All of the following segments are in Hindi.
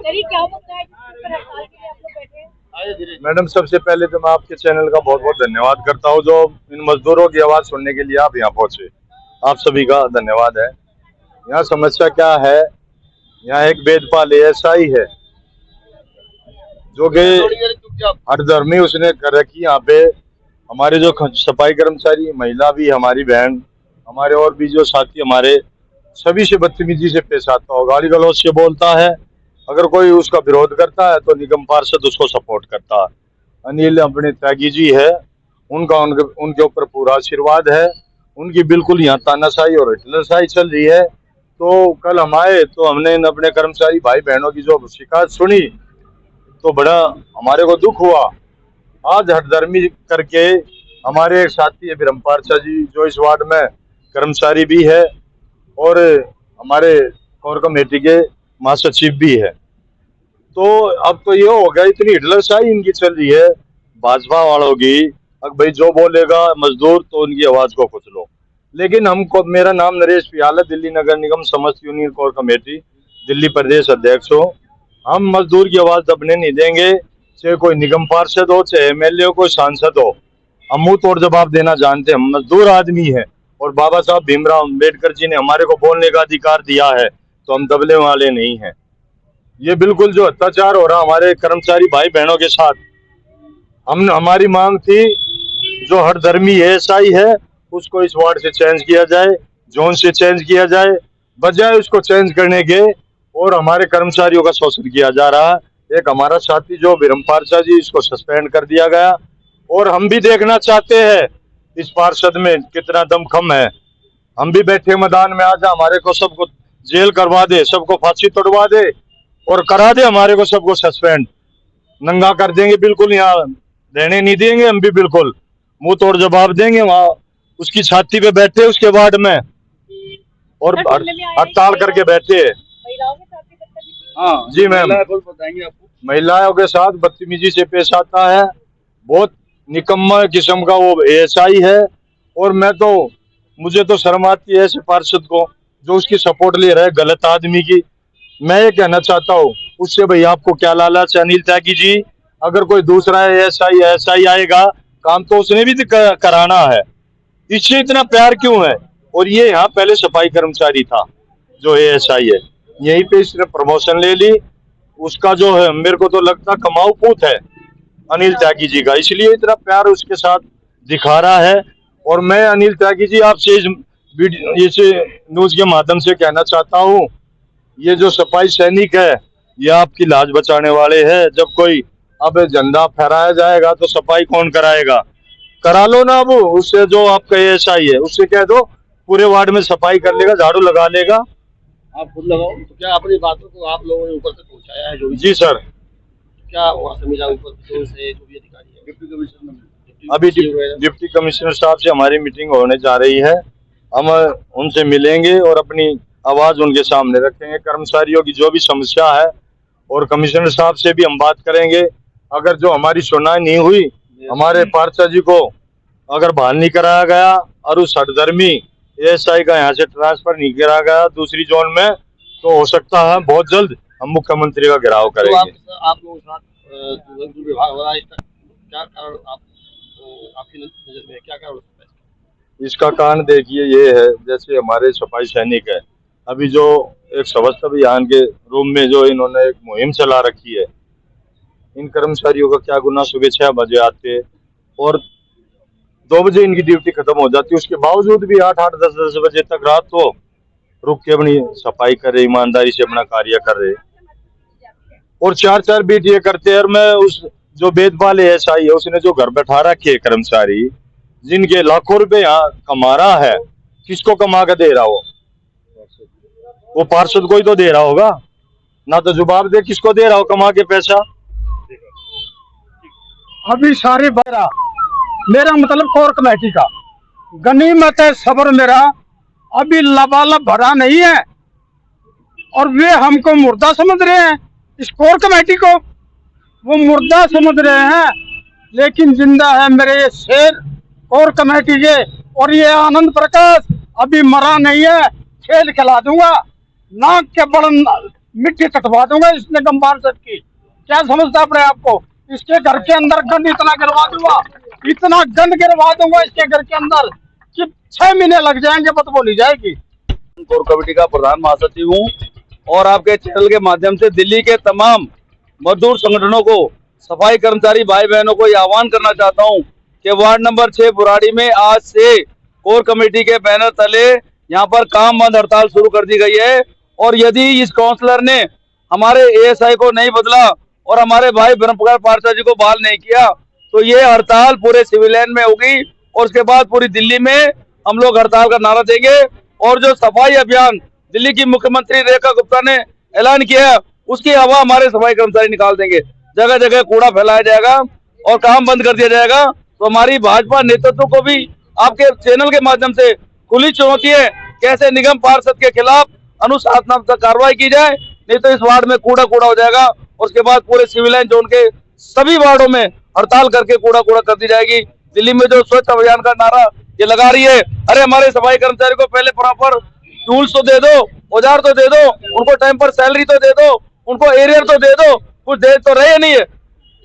क्या मुद्दा है जिस पर हड़ताल के लिए आप लोग बैठे हैं? मैडम, सबसे पहले तो मैं आपके चैनल का बहुत बहुत धन्यवाद करता हूँ जो इन मजदूरों की आवाज सुनने के लिए आप यहाँ पहुंचे। आप सभी का धन्यवाद है। यहाँ समस्या क्या है, यहाँ एक वेदपाल एएसआई है जो कि हठधर्मी उसने कर रखी। यहाँ पे हमारे जो सफाई कर्मचारी, महिला भी, हमारी बहन, हमारे और भी जो साथी हमारे, सभी से बदतमीजी से पेश आता हो, गाली गलौज से बोलता है। अगर कोई उसका विरोध करता है तो निगम पार्षद उसको सपोर्ट करता है। अनिल अपने त्यागी जी है, उनके ऊपर पूरा आशीर्वाद है। उनकी बिल्कुल यहाँ तानाशाही और हिटलरशाही चल रही है। तो कल हम आए तो हमने अपने कर्मचारी भाई बहनों की जो शिकायत सुनी तो बड़ा हमारे को दुख हुआ। आज हठधर्मी करके हमारे एक साथी है ब्रह्म पार्षद जी जो इस वार्ड में कर्मचारी भी है और हमारे कोर कमेटी के महासचिव भी है। तो अब तो ये हो गया, इतनी हिटलरशाही इनकी चल रही है भाजपा वालों की। अब भाई जो बोलेगा मजदूर तो उनकी आवाज को कुछ लो। लेकिन हमको, मेरा नाम नरेश पियाल है, दिल्ली नगर निगम समस्त यूनियन कोर कमेटी दिल्ली प्रदेश अध्यक्ष हो। हम मजदूर की आवाज दबने नहीं देंगे, चाहे कोई निगम पार्षद हो, चाहे एमएलए हो, कोई सांसद हो। हम मुंह तोड़ जवाब देना जानते हैं, हम मजदूर आदमी है और बाबा साहब भीमराव अम्बेडकर जी ने हमारे को बोलने का अधिकार दिया है, तो हम दबने वाले नहीं हैं। ये बिल्कुल जो अत्याचार हो रहा हमारे कर्मचारी भाई बहनों के साथ, हमारी मांग थी जो हठधर्मी एएसआई है उसको इस वार्ड से चेंज किया जाए, जोन से चेंज किया जाए, बजाय उसको चेंज करने के और हमारे कर्मचारियों का शोषण किया जा रहा है। एक हमारा साथी जो ब्रह्म पार्षद जी, इसको सस्पेंड कर दिया गया। और हम भी देखना चाहते हैं इस पार्षद में कितना दमखम है। हम भी बैठे मैदान में, आजा हमारे को सबको जेल करवा दे, सबको फांसी तोड़वा दे और करा दे, हमारे को सबको सस्पेंड नंगा कर देंगे। बिल्कुल यहाँ रहने नहीं देंगे, हम भी बिल्कुल मुंह तोड़ जवाब देंगे। वहाँ उसकी छाती पे बैठे उसके वार्ड में और हड़ताल करके बैठे। हाँ जी मैम, बताएंगे आपको। महिलाओं के साथ बदतमीजी से पेश आता है, बहुत निकम्मा किस्म का वो एएसआई है। और मुझे तो शर्म आती है ऐसे पार्षद को जो उसकी सपोर्ट ले रहा है गलत आदमी की। मैं ये कहना चाहता हूँ उससे, भाई आपको क्या लालच है अनिल त्यागी जी? अगर कोई दूसरा एएसआई आएगा, काम तो उसने भी कराना है, इससे इतना प्यार क्यों है? और ये यहाँ पहले सफाई कर्मचारी था जो एएसआई है, यहीं पे इसने प्रमोशन ले ली। उसका जो है मेरे को तो लगता कमाऊ पूत है अनिल त्यागी जी का, इसलिए इतना प्यार उसके साथ दिखा रहा है। और मैं अनिल त्यागी जी आपसे इस न्यूज के माध्यम से कहना चाहता हूँ, ये जो सफाई सैनिक है ये आपकी लाज बचाने वाले हैं। जब कोई अब झंडा फहराया जाएगा तो सफाई कौन कराएगा? करा लो ना, वो उससे जो आपका एएसआई है उससे कह दो पूरे वार्ड में सफाई कर लेगा, झाड़ू लगा लेगा। आप खुद लगाओ। तो क्या अपनी बातों को आप लोगों ने ऊपर तक पहुंचाया है? जो जी सर। क्या समीक्षा ऊपर से जो भी अधिकारी है, डिप्टी कमिश्नर, अभी डिप्टी कमिश्नर साहब से हमारी मीटिंग होने जा रही है। हम उनसे मिलेंगे और अपनी आवाज उनके सामने रखेंगे, कर्मचारियों की जो भी समस्या है। और कमिश्नर साहब से भी हम बात करेंगे। अगर जो हमारी सुनवाई नहीं हुई, हमारे पार्षद जी को अगर बहाल नहीं कराया गया और उस हठधर्मी एएसआई का यहाँ से ट्रांसफर नहीं कराया गया दूसरी जोन में, तो हो सकता है बहुत जल्द हम मुख्यमंत्री का घेराव करेंगे। आप लोगों के साथ विभाग हो रहा है, क्या कारण आपकी नजर में क्या कारण? इसका कारण देखिए ये है, जैसे हमारे सफाई सैनिक है, अभी जो एक स्वच्छता अभियान के रूम में जो इन्होंने एक मुहिम चला रखी है, इन कर्मचारियों का क्या गुना? सुबह 6 बजे आते और 2 बजे इनकी ड्यूटी खत्म हो जाती है, उसके बावजूद भी 8-8, 10-10 बजे तक रात को रुक के अपनी सफाई कर रहे, ईमानदारी से अपना कार्य कर रहे। और 4-4 बीट ये करते हैं। और मैं उस जो वेदपाल एएसआई है उसने जो घर बैठा रखे कर्मचारी जिनके लाखों रुपए यहाँ कमा रहा है, किसको कमा के दे रहा हो? वो पार्षद को ही तो दे रहा होगा ना, तो जवाब दे किसको दे रहा हो कमा के पैसा? अभी सारे मेरा मतलब कोर कमेटी का गनीमत है सब्र मेरा, अभी लबालब भरा नहीं है। और वे हमको मुर्दा समझ रहे हैं, इस कोर कमेटी को वो मुर्दा समझ रहे हैं, लेकिन जिंदा है मेरे ये शेर कोर कमेटी के। और ये आनंद प्रकाश अभी मरा नहीं है, खेल खिला दूंगा। नाक के बड़न मिट्टी कटवा दूंगा इस निगम पार्षद की। क्या समझता अपने आप को? इसके घर के अंदर गंद इतना गिरवा दूंगा, इतना गंद गिरवा दूंगा इसके घर के अंदर कि 6 महीने लग जाएंगे, बदबू नहीं जाएगी। कोर कमेटी का प्रधान महासचिव हूँ और आपके चैनल के माध्यम से दिल्ली के तमाम मजदूर संगठनों को, सफाई कर्मचारी भाई बहनों को ये आह्वान करना चाहता हूँ कि वार्ड नंबर 6 बुराड़ी में आज से कोर कमेटी के बैनर तले यहाँ पर काम बंद हड़ताल शुरू कर दी गई है। और यदि इस काउंसलर ने हमारे एएसआई को नहीं बदला और हमारे भाई ब्रह्मपुर पार्षद जी को बहाल नहीं किया तो ये हड़ताल पूरे सिविलियन में होगी और उसके बाद पूरी दिल्ली में हम लोग हड़ताल का नारा देंगे। और जो सफाई अभियान दिल्ली की मुख्यमंत्री रेखा गुप्ता ने ऐलान किया है उसकी हवा हमारे सफाई कर्मचारी निकाल देंगे। जगह जगह कूड़ा फैलाया जाएगा और काम बंद कर दिया जाएगा। तो हमारी भाजपा नेतृत्व को भी आपके चैनल के माध्यम से खुली चुनौती है, कैसे निगम पार्षद के खिलाफ अनुशासनात्मक कार्रवाई की जाए, नहीं तो इस वार्ड में कूड़ा हो जाएगा और उसके बाद पूरे सिविलियन जोन के सभी वार्डों में हड़ताल करके कूड़ा कर दी जाएगी। दिल्ली में जो स्वच्छ अभियान का नारा ये लगा रही है, अरे हमारे सफाई कर्मचारी को पहले प्रॉपर टूल्स तो दे दो, औजार तो दे दो, उनको टाइम पर सैलरी तो दे दो, उनको एरियर तो दे दो, कुछ दे तो रहे नहीं है।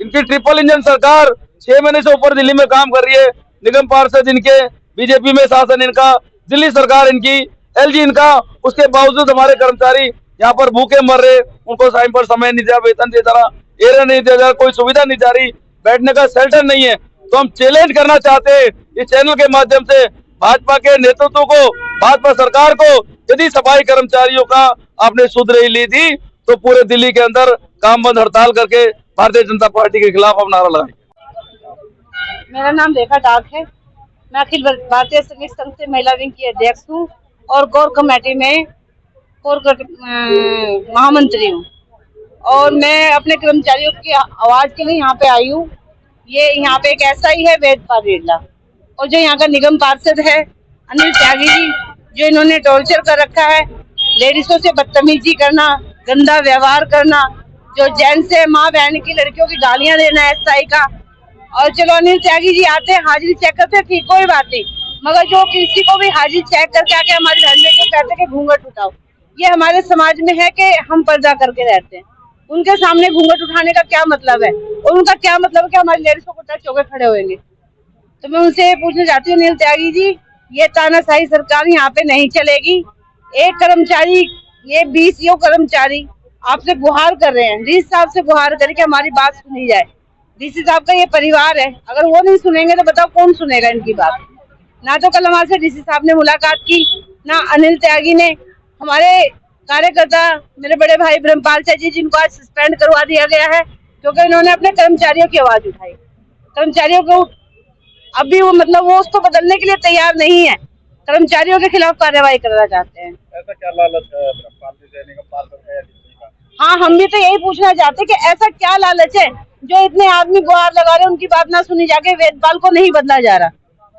इनकी ट्रिपल इंजन सरकार 6 महीने से ऊपर दिल्ली में काम कर रही है। निगम पार्षद इनके, बीजेपी में शासन इनका, दिल्ली सरकार इनकी, एलजी इनका, उसके बावजूद हमारे कर्मचारी यहाँ पर भूखे मर रहे। उनको टाइम पर समय नहीं दिया, वेतन नहीं दे रहा, एरियर नहीं दे रहा, कोई सुविधा नहीं जा रही, बैठने का शेल्टर नहीं है। तो हम चैलेंज करना चाहते हैं इस चैनल के माध्यम से भाजपा के नेतृत्व को, भाजपा सरकार को, यदि सफाई कर्मचारियों का आपने सुध नहीं ली थी तो पूरे दिल्ली के अंदर काम बंद हड़ताल करके भारतीय जनता पार्टी के खिलाफ हम नारा लगाएंगे। मेरा नाम रेखा डाक है। मैं अखिल भारतीय श्रमिक संघ से महिला विंग की अध्यक्ष हूँ और कोर कमेटी में महामंत्री हूँ। और मैं अपने कर्मचारियों की आवाज के लिए यहाँ पे आई हूँ। ये यहाँ पे एक ऐसा ही है वेदपाल रेड्डा, और जो यहाँ का निगम पार्षद है अनिल त्यागी जी, जो इन्होंने टॉर्चर कर रखा है, लेडीजों से बदतमीजी करना, गंदा व्यवहार करना, जो जेंट्स है माँ बहन की लड़कियों की गालियां देना एसआई का। और चलो अनिल त्यागी जी आते हैं, हाजिरी चेक करते, ठीक कोई बात नहीं, मगर जो किसी को भी हाजिरी चेक करके आके हमारी बहन को कहते कि घूंघट उठाओ, ये हमारे समाज में है कि हम पर्दा करके रहते हैं। उनके सामने घूंघट उठाने का क्या मतलब है और उनका क्या मतलब है कि हमारी लेडीजों को टच होकर खड़े होंगे। तो मैं उनसे पूछना चाहती हूँ अनिल त्यागी जी, ये तानाशाही सरकार यहाँ पे नहीं चलेगी। एक कर्मचारी, ये 20 कर्मचारी आपसे गुहार कर रहे हैं, डीसी साहब से गुहार करके हमारी बात सुनी जाए। डीसी साहब का ये परिवार है, अगर वो नहीं सुनेंगे तो बताओ कौन सुनेगा इनकी बात। ना तो कल हमारे से डीसी साहब ने मुलाकात की, ना अनिल त्यागी ने। हमारे कार्यकर्ता मेरे बड़े भाई ब्रह्मपाल जी, जिनको आज सस्पेंड करवा दिया गया है क्योंकि इन्होंने अपने कर्मचारियों की आवाज उठाई। कर्मचारियों को अभी वो वो उसको बदलने के लिए तैयार नहीं है, कर्मचारियों के खिलाफ कार्रवाई करना चाहते हैं। ऐसा क्या लालच है ब्रह्मपाल जी से, निगम पार्षद का या किसी का? हाँ, हम भी तो यही पूछना चाहते कि ऐसा क्या लालच है जो इतने आदमी गुहार लगा रहे हैं, उनकी बात ना सुनी जाके वेदपाल को नहीं बदला जा रहा।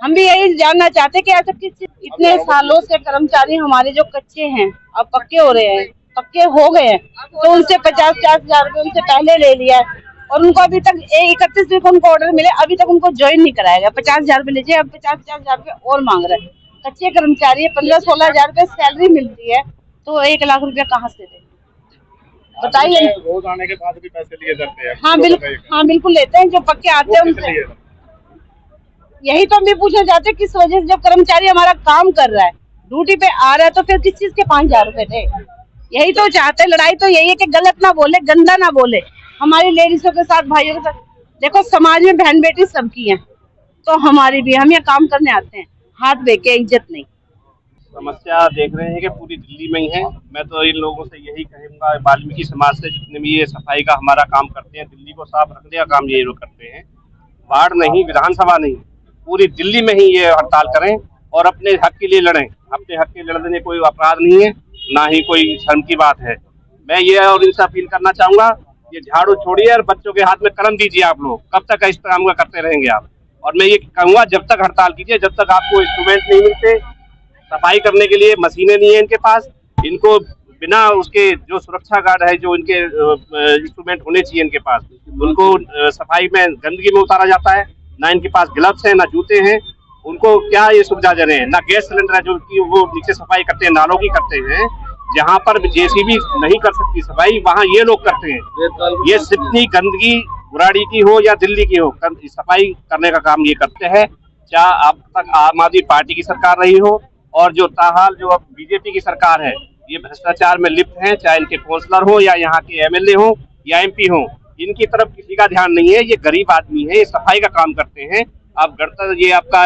हम भी यही जानना चाहते कि ऐसा किस, इतने सालों से कर्मचारी हमारे जो कच्चे हैं अब पक्के हो रहे हैं, पक्के हो गए हैं, तो उनसे 50-50 हजार रुपये उनसे पहले ले लिया है और उनको अभी तक 31 को उनको ऑर्डर मिले, अभी तक उनको ज्वाइन नहीं कराया गया। 50 हजार रुपये लीजिए, अब 50-50 हजार रुपये और मांग रहे हैं। कच्चे कर्मचारी 15-16 हजार रुपये सैलरी मिलती है, तो 1 लाख रुपया कहाँ से दे बताइए। रोज आने के बाद भी पैसे लिए जाते हैं? हाँ बिल्कुल लेते हैं, जो पक्के आते हैं उनसे। यही तो हम भी पूछना चाहते हैं किस वजह से, जब कर्मचारी हमारा काम कर रहा है, ड्यूटी पे आ रहा है, तो फिर किस चीज के 5 हजार रुपए थे। यही तो चाहते हैं, लड़ाई तो यही है कि गलत ना बोले, गंदा ना बोले हमारी लेडीजों के साथ, भाइयों के साथ। देखो समाज में बहन बेटी सबकी है, तो हमारी भी, हम यहाँ काम करने आते हैं, हाथ दे के, इज्जत नहीं। समस्या देख रहे हैं कि पूरी दिल्ली में ही है। मैं तो इन लोगों से यही कहूँगा, वाल्मीकि समाज से जितने भी ये सफाई का हमारा काम करते हैं, दिल्ली को साफ रखने का काम ये लोग करते हैं। वार्ड नहीं, विधानसभा नहीं, पूरी दिल्ली में ही ये हड़ताल करें और अपने हक के लिए लड़ें। अपने हक के लिए लड़ने कोई अपराध नहीं है, ना ही कोई शर्म की बात है। मैं ये और इनसे अपील करना चाहूँगा, ये झाड़ू छोड़िए और बच्चों के हाथ में कलम दीजिए। आप लोग कब तक इस काम का करते रहेंगे आप? और मैं ये कहूँगा, जब तक हड़ताल कीजिए, जब तक आपको इंस्ट्रूमेंट नहीं मिलते, सफाई करने के लिए मशीनें नहीं है इनके पास, इनको बिना उसके जो सुरक्षा गार्ड है, जो इनके इंस्ट्रूमेंट होने चाहिए इनके पास, उनको सफाई में गंदगी में उतारा जाता है। ना इनके पास ग्लव्स हैं, ना जूते हैं, उनको क्या ये सुविधा दे रहे हैं, ना गैस सिलेंडर है जो कि वो नीचे सफाई करते हैं, नालों की करते हैं। जहाँ पर जेसीबी नहीं कर सकती सफाई, वहाँ ये लोग करते हैं। ये जितनी गंदगी बुराड़ी की हो या दिल्ली की हो, सफाई करने का काम ये करते हैं। चाहे अब तक आम आदमी पार्टी की सरकार रही हो और जो ताहाल जो अब बीजेपी की सरकार है, ये भ्रष्टाचार में लिप्त हैं। चाहे इनके काउंसलर हो या यहाँ के एमएलए हो या एमपी हो, इनकी तरफ किसी का ध्यान नहीं है। ये गरीब आदमी है, ये सफाई का काम करते हैं। अब गणतंत्र ये आपका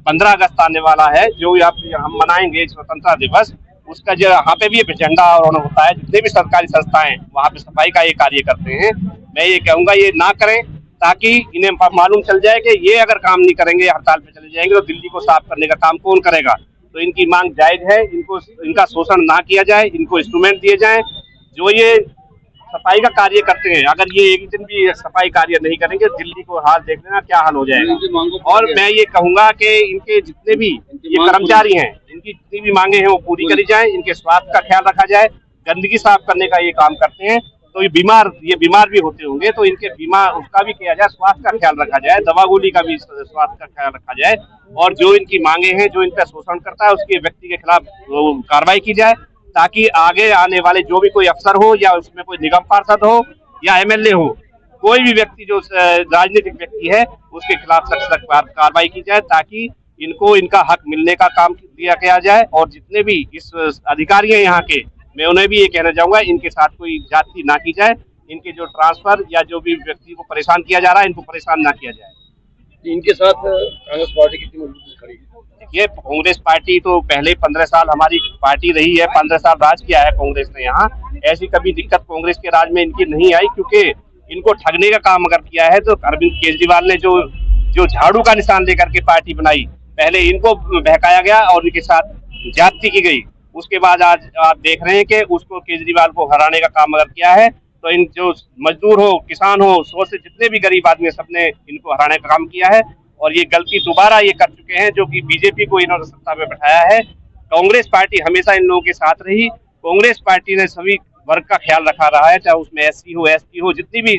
15 अगस्त आने वाला है, जो हम मनाएंगे स्वतंत्रता दिवस, उसका जो यहाँ पे भी झंडा आरोहण होता है। जितने भी सरकारी संस्थाएं वहाँ पे सफाई का ये कार्य करते हैं। मैं ये कहूँगा ये ना करें, ताकि इन्हें मालूम चल जाए कि ये अगर काम नहीं करेंगे, हड़ताल पे चले जाएंगे, तो दिल्ली को साफ करने का काम कौन करेगा। तो इनकी मांग जायज है, इनका शोषण ना किया जाए, इनको इंस्ट्रूमेंट दिए जाएं। जो ये सफाई का कार्य करते हैं, अगर ये एक दिन भी सफाई कार्य नहीं करेंगे, दिल्ली को हाल देख लेना क्या हाल हो जाएगा। और मैं ये कहूँगा कि इनके जितने भी ये कर्मचारी हैं, इनकी जितनी भी मांगे हैं वो पूरी करी जाए, इनके स्वास्थ्य का ख्याल रखा जाए। गंदगी साफ करने का ये काम करते हैं, तो ये बीमार भी होते होंगे, तो इनके बीमा उसका भी किया जाए, स्वास्थ्य का ख्याल रखा जाए, दवा गोली का भी स्वास्थ्य का ख्याल रखा जाए। और जो इनकी मांगे हैं, जो इन पर शोषण करता है, उसके व्यक्ति के खिलाफ कार्रवाई की जाए, ताकि आगे आने वाले जो भी कोई अफसर हो या उसमें कोई निगम पार्षद हो या एमएलए हो, कोई भी व्यक्ति जो राजनीतिक व्यक्ति है, उसके खिलाफ सख्त कार्रवाई की जाए, ताकि इनको इनका हक मिलने का काम किया जाए। और जितने भी इस अधिकारी हैं यहाँ के, मैं उन्हें भी ये कहना चाहूंगा, इनके साथ कोई जाति ना की जाए। इनके जो ट्रांसफर या जो भी व्यक्ति को परेशान किया जा रहा है, इनको परेशान ना किया जाए। इनके साथ कांग्रेस पार्टी कितनी मजबूत खड़ी है? देखिए, कांग्रेस पार्टी तो पहले 15 साल हमारी पार्टी रही है, 15 साल राज किया है कांग्रेस ने यहाँ। ऐसी कभी दिक्कत कांग्रेस के राज में इनकी नहीं आई, क्योंकि इनको ठगने का काम अगर किया है तो अरविंद केजरीवाल ने जो झाड़ू का निशान लेकर के पार्टी बनाई, पहले इनको बहकाया गया और इनके साथ ज्यादती की गई। उसके बाद आज आप देख रहे हैं कि उसको केजरीवाल को हराने का काम अगर किया है, तो इन जो मजदूर हो, किसान हो, सौ से जितने भी गरीब आदमी, सबने इनको हराने का काम किया है। और ये गलती दोबारा ये कर चुके हैं, जो कि बीजेपी को इन्होंने सत्ता में बैठाया है। कांग्रेस पार्टी हमेशा इन लोगों के साथ रही। कांग्रेस पार्टी ने सभी वर्ग का ख्याल रखा रहा है, चाहे उसमें एससी हो, एसटी हो, जितनी भी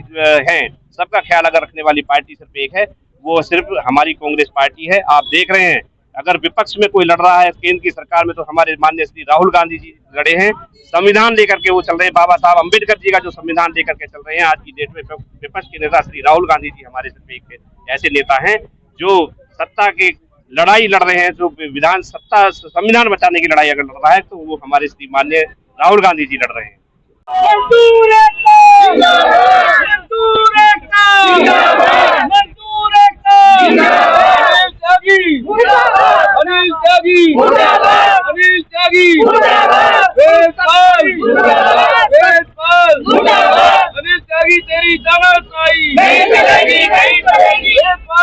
हैं, सबका ख्याल अगर रखने वाली पार्टी सिर्फ एक है, वो सिर्फ हमारी कांग्रेस पार्टी है। आप देख रहे हैं, अगर विपक्ष में कोई लड़ रहा है केंद्र की सरकार में, तो हमारे माननीय श्री राहुल गांधी जी लड़े हैं, संविधान लेकर के वो चल रहे हैं। बाबा साहब अम्बेडकर जी का जो संविधान लेकर के चल रहे हैं, आज की डेट में विपक्ष के नेता श्री राहुल गांधी जी हमारे सिर्फ एक ऐसे नेता हैं जो सत्ता की लड़ाई लड़ रहे हैं। जो संविधान बचाने की लड़ाई अगर लड़ रहा है, तो वो हमारे श्री माननीय राहुल गांधी जी लड़ रहे हैं। अनिल त्यागी, अनिल त्यागी, अनिल त्यागी, तेरी तानाशाही नहीं चलेगी, नहीं चलेगी।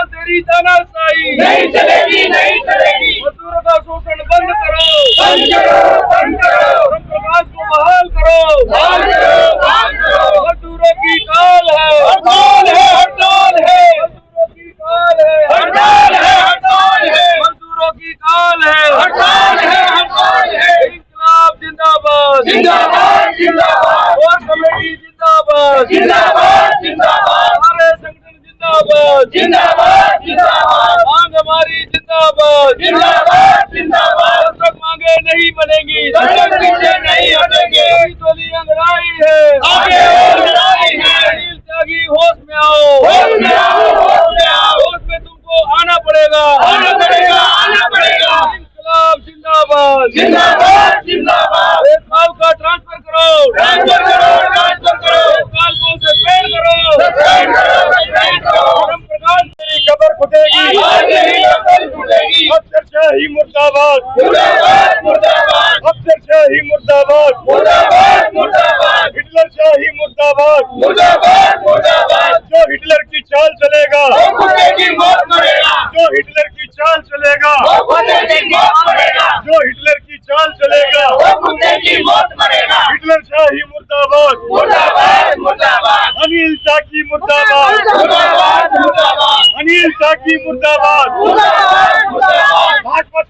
तेरी तानाशाही नहीं चलेगी, नहीं चलेगी। मजदूरों का शोषण बंद करो, बंद करो, बंद करो। प्रकाश को बहाल करो, बहाल करो, बहाल करो। मजदूरों की काल है, हड़ताल है, हड़ताल है। मजदूरों की काल है, हड़ताल है, हड़ताल है। मजदूरों की काल है, हड़ताल है, हड़ताल है। इंकलाब जिंदाबाद, जिंदाबाद, जिंदाबाद। और कमेटी जिंदाबाद, जिंदाबाद, जिंदाबाद। हमारे संगठन जिंदाबाद, जिंदाबाद, जिंदाबाद। मांग हमारी जिंदाबाद, जिंदाबाद, जिंदाबाद। जब तक मांगे नहीं बनेगी, तब तक पीछे नहीं हटेंगे। टोली लड़ाई है, आगे और लड़ाई है। अनिल त्यागी, होश में आओ, होश में आओ, होश में आओ। होश में तुमको आना पड़ेगा, आना पड़ेगा, आना पड़ेगा। इंकलाब जिंदाबाद, जिंदाबाद, जिंदाबाद। एक साल का ट्रांसफर करो, ट्रांसफर करो, ट्रांसफर करो। एक साल को सस्पेंड करो, सस्पेंड करो, सस्पेंड करो। प्रकाश मेरी खबर फुटेगी, आज नहीं खबर फुटेगी। अफसरशाही मुर्दाबाद, मुर्दाबाद, मुर्दाबाद। अफसरशाही मुर्दाबाद, मुर्दाबाद, मुर्दाबाद। हिटलरशाही मुर्दाबाद, मुर्दाबाद, मुर्दाबाद। जो हिटलर की चाल चलेगा, वो कुत्ते की मौत मरेगा। जो हिटलर की चाल चलेगा, वो कुत्ते की मौत मरेगा। जो हिटलर की चाल चलेगा, वो कुत्ते की मौत मरेगा। हिटलरशाही मुर्दाबाद, मुर्दाबाद, मुर्दाबाद। अनिल त्यागी मुर्दाबाद, मुर्दाबाद, मुर्दाबाद। अनिल त्यागी मुर्दाबाद, मुर्दाबाद, मुर्दाबाद। भाजपा